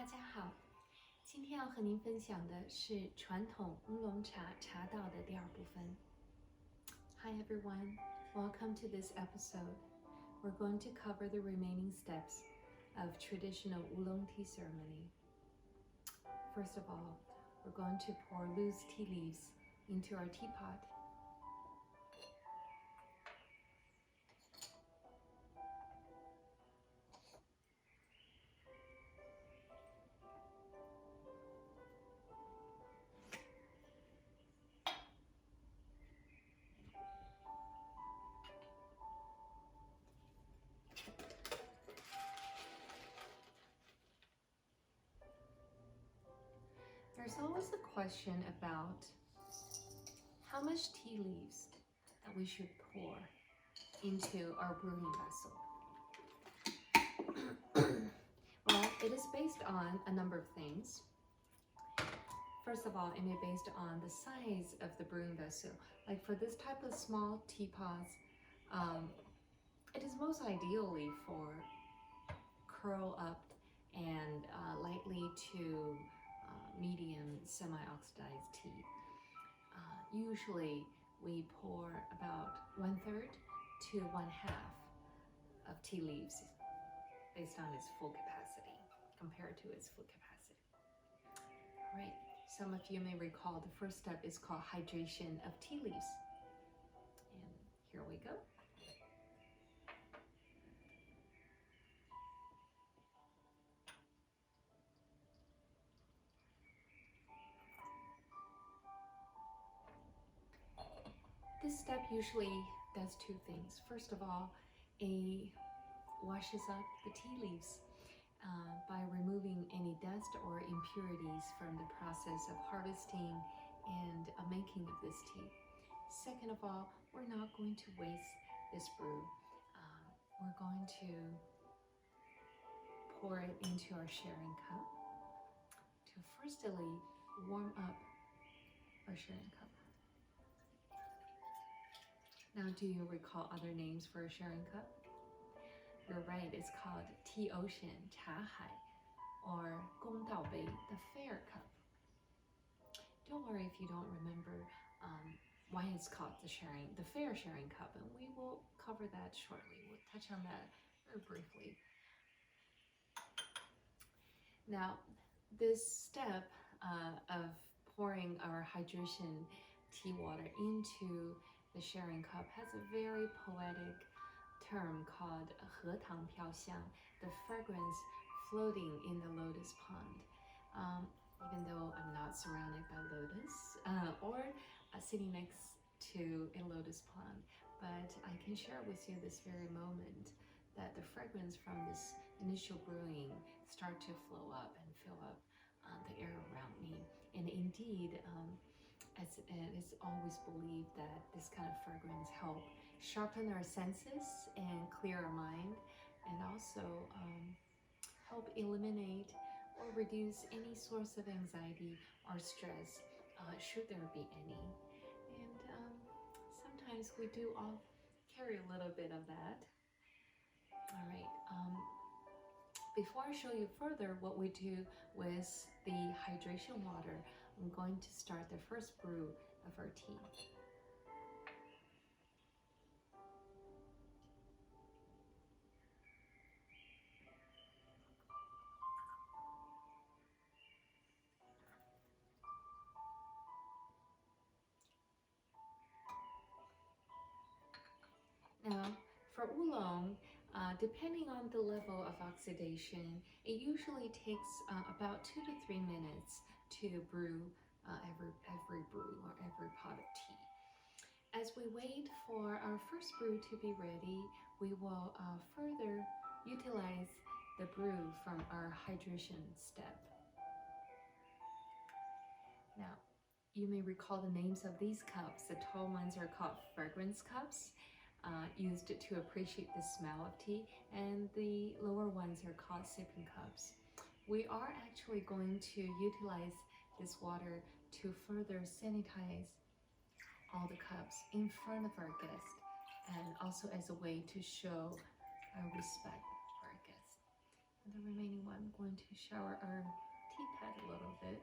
家好，今天要和您分享的是传统乌龙茶茶道的第二部分。Hi everyone, welcome to this episode. We're going to cover the remaining steps of traditional oolong tea ceremony. First of all, we're going to pour loose tea leaves into our teapot. There's always a question about how much tea leaves that we should pour into our brewing vessel. Well, it is based on a number of things. First of all, it may be based on the size of the brewing vessel. Like for this type of small teapots, it is most ideally for curl up and lightly to medium semi-oxidized tea. Usually we pour about 1/3 to 1/2 of tea leaves based on its full capacity, compared to its full capacity. All right, some of you may recall the first step is called hydration of tea leaves. And here we go. This step usually does two things. First of all, it washes up the tea leaves by removing any dust or impurities from the process of harvesting and making of this tea. Second of all, we're not going to waste this brew. We're going to pour it into our sharing cup to firstly warm up our sharing cup. Now, do you recall other names for a sharing cup? You're right, it's called Tea Ocean, 茶海, or 公道杯, the fair cup. Don't worry if you don't remember why it's called the fair sharing cup, and we will cover that shortly. We'll touch on that very briefly. Now, this step of pouring our hydration tea water into the sharing cup has a very poetic term called 荷塘飘香, the fragrance floating in the lotus pond. Even though I'm not surrounded by lotus or sitting next to a lotus pond, but I can share with you this very moment that the fragrance from this initial brewing start to flow up and fill up the air around me. And indeed, it is always believed that this kind of fragrance help sharpen our senses and clear our mind, and also help eliminate or reduce any source of anxiety or stress, should there be any. And sometimes we do all carry a little bit of that. All right. Before I show you further what we do with the hydration water, I'm going to start the first brew of our tea. Now, for oolong, depending on the level of oxidation, it usually takes about 2 to 3 minutes to brew every brew or every pot of tea. As we wait for our first brew to be ready, we will further utilize the brew from our hydration step. Now, you may recall the names of these cups. The tall ones are called fragrance cups, used to appreciate the smell of tea, and the lower ones are called sipping cups. We are actually going to utilize this water to further sanitize all the cups in front of our guests, and also as a way to show our respect for our guests. the remaining one, I'm going to shower our tea pad a little bit.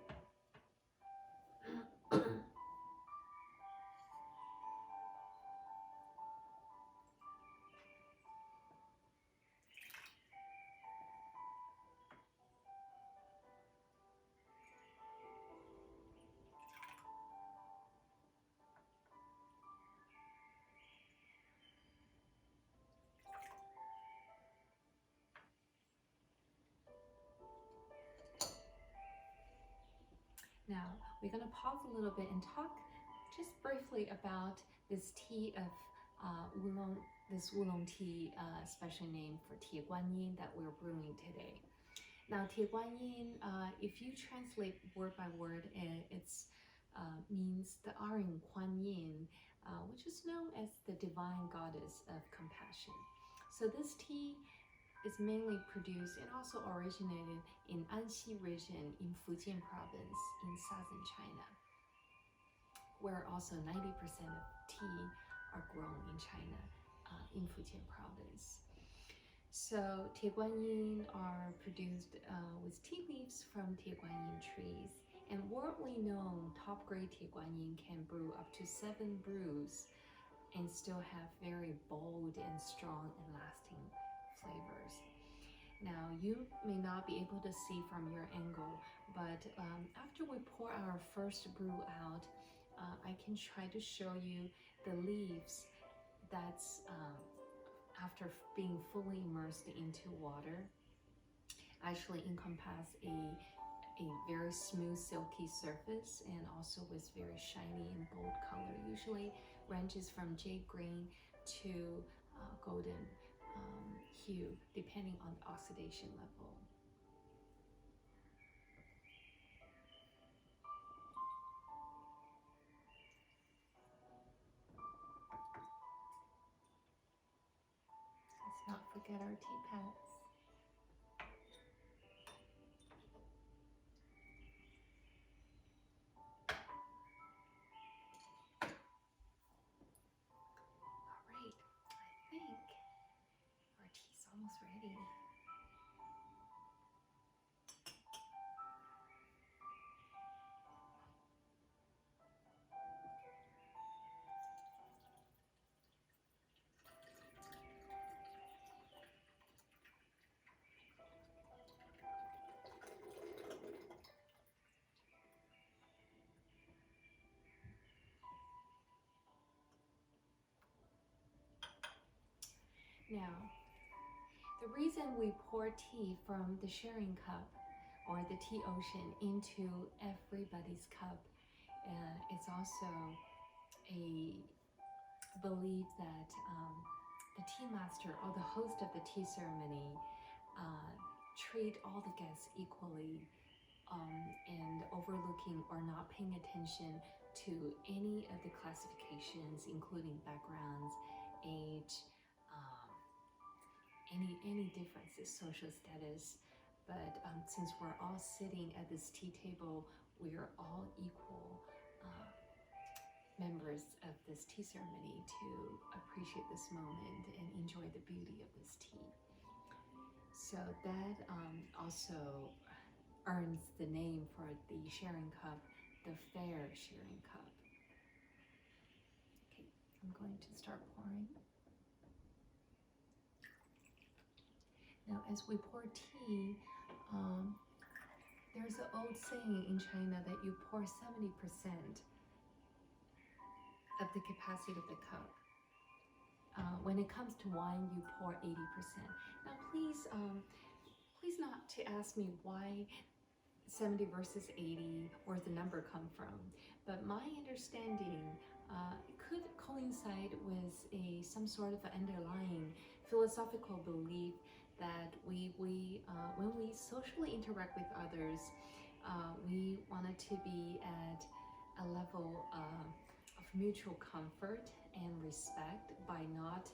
Now, we're going to pause a little bit and talk just briefly about this tea of oolong, this oolong tea, special name for Tie Guanyin that we're brewing today. Now, Tie Guanyin, if you translate word by word, it's means the Arin Kuan Yin, which is known as the divine goddess of compassion. So this tea is mainly produced and also originated in Anxi region in Fujian province in southern China, where also 90% of tea are grown in China, in Fujian province. So Tie Guanyin are produced with tea leaves from Tie Guanyin trees, and worldly known top-grade Tie Guanyin can brew up to 7 brews and still have very bold and strong and lasting flavors. Now, you may not be able to see from your angle, but after we pour our first brew out, I can try to show you the leaves that's after being fully immersed into water, actually encompass a very smooth silky surface and also with very shiny and bold color, usually ranges from jade green to golden hue depending on the oxidation level. Let's not forget our tea pads. I think our tea's almost ready. Now, the reason we pour tea from the sharing cup or the tea ocean into everybody's cup is also a belief that the tea master or the host of the tea ceremony treat all the guests equally and overlooking or not paying attention to any of the classifications, including backgrounds, age, any differences, social status. But since we're all sitting at this tea table, we are all equal members of this tea ceremony to appreciate this moment and enjoy the beauty of this tea. So that also earns the name for the sharing cup, the fair sharing cup. Okay, I'm going to start pouring. Now, as we pour tea, there's an old saying in China that you pour 70% of the capacity of the cup. When it comes to wine, you pour 80%. Now, please not to ask me why 70 versus 80, where's the number come from? But my understanding could coincide with some sort of underlying philosophical belief that when we socially interact with others, we wanted to be at a level of mutual comfort and respect by not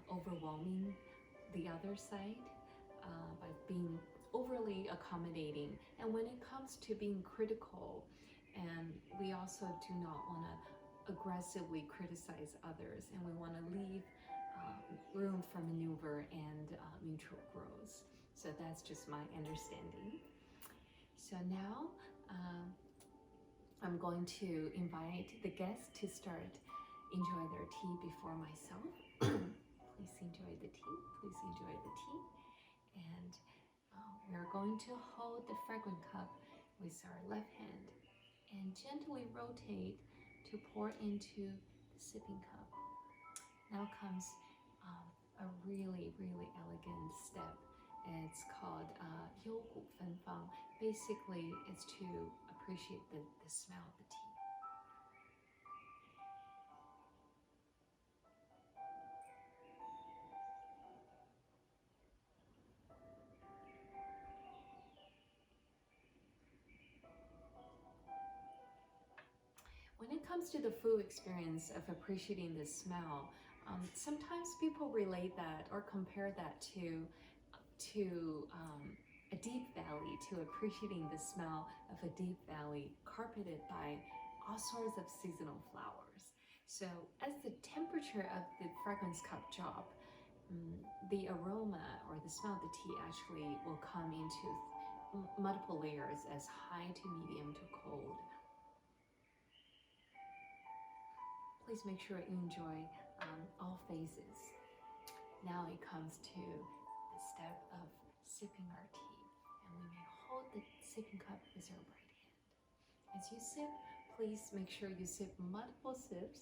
overwhelming the other side, by being overly accommodating. And when it comes to being critical, and we also do not want to aggressively criticize others, and we want to leave room for maneuver and mutual growth. So that's just my understanding. So now I'm going to invite the guests to start enjoy their tea before myself. Please enjoy the tea. Please enjoy the tea. And we're going to hold the fragrant cup with our left hand and gently rotate to pour into the sipping cup. Now comes a really, really elegant step. It's called 幽谷芬芳. Basically, it's to appreciate the smell of the tea. When it comes to the food experience of appreciating the smell, sometimes people relate that or compare that to a deep valley, to appreciating the smell of a deep valley carpeted by all sorts of seasonal flowers. So as the temperature of the fragrance cup drop, the aroma or the smell of the tea actually will come into multiple layers as high to medium to cold. Please make sure you enjoy all phases. Now it comes to the step of sipping our tea, and we may hold the sipping cup with our right hand. As you sip, please make sure you sip multiple sips,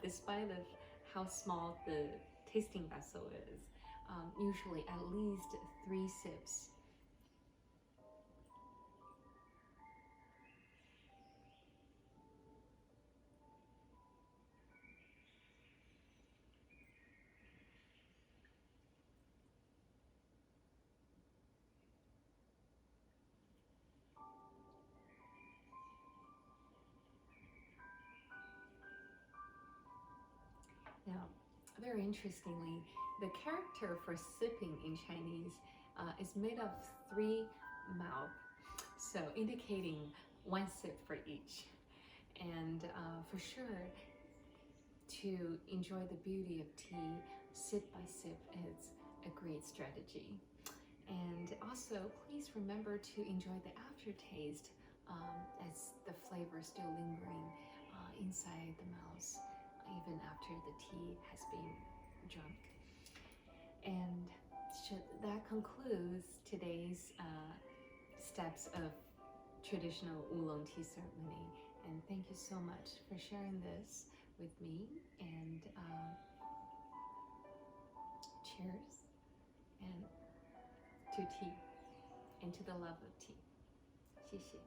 despite of how small the tasting vessel is. Usually at least 3 sips. Now, very interestingly, the character for sipping in Chinese is made of 3 mouths, so indicating 1 sip for each. And for sure, to enjoy the beauty of tea, sip by sip is a great strategy. And also, please remember to enjoy the aftertaste as the flavor is still lingering inside the mouth, even after the tea has been drunk. And that concludes today's steps of traditional oolong tea ceremony. And thank you so much for sharing this with me. And cheers and to tea and to the love of tea. 谢谢。